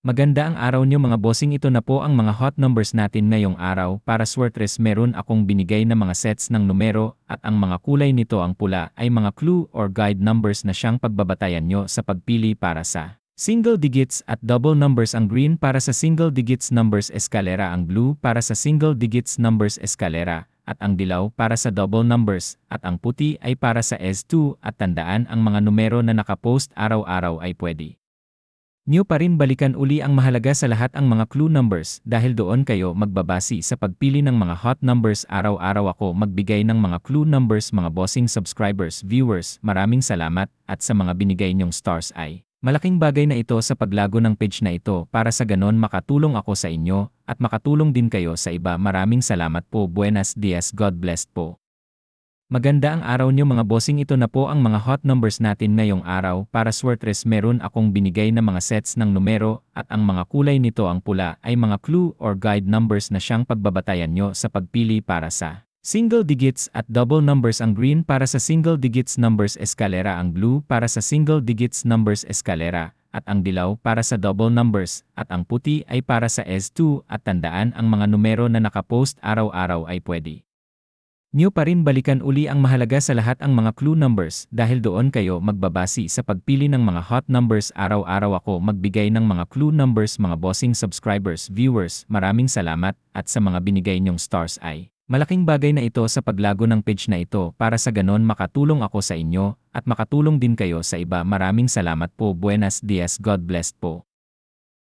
Maganda ang araw niyo mga bossing, ito na po ang mga hot numbers natin ngayong araw. Para Swertres meron akong binigay na mga sets ng numero at ang mga kulay nito ang pula ay mga clue or guide numbers na siyang pagbabatayan nyo sa pagpili para sa single digits at double numbers. Ang green para sa single digits numbers eskalera, ang blue para sa single digits numbers eskalera, at ang dilaw para sa double numbers, at ang puti ay para sa S2. At tandaan, ang mga numero na nakapost araw-araw ay pwede niyo pa rin balikan uli. Ang mahalaga sa lahat ang mga clue numbers dahil doon kayo magbabasi sa pagpili ng mga hot numbers. Araw-araw ako magbigay ng mga clue numbers mga bossing subscribers, viewers. Maraming salamat at sa mga binigay nyong stars ay malaking bagay na ito sa paglago ng page na ito para sa ganon makatulong ako sa inyo at makatulong din kayo sa iba. Maraming salamat po. Buenos dias, God bless po. Maganda ang araw niyo mga bossing, ito na po ang mga hot numbers natin ngayong araw. Para Swertres meron akong binigay na mga sets ng numero at ang mga kulay nito ang pula ay mga clue or guide numbers na siyang pagbabatayan nyo sa pagpili para sa single digits at double numbers. Ang green para sa single digits numbers eskalera, ang blue para sa single digits numbers eskalera, at ang dilaw para sa double numbers, at ang puti ay para sa S2. At tandaan, ang mga numero na nakapost araw-araw ay pwede niyo pa rin balikan uli. Ang mahalaga sa lahat ang mga clue numbers dahil doon kayo magbabasi sa pagpili ng mga hot numbers. Araw-araw ako magbigay ng mga clue numbers mga bossing subscribers, viewers. Maraming salamat at sa mga binigay nyong stars ay malaking bagay na ito sa paglago ng page na ito para sa ganon makatulong ako sa inyo at makatulong din kayo sa iba. Maraming salamat po. Buenos dias, God bless po.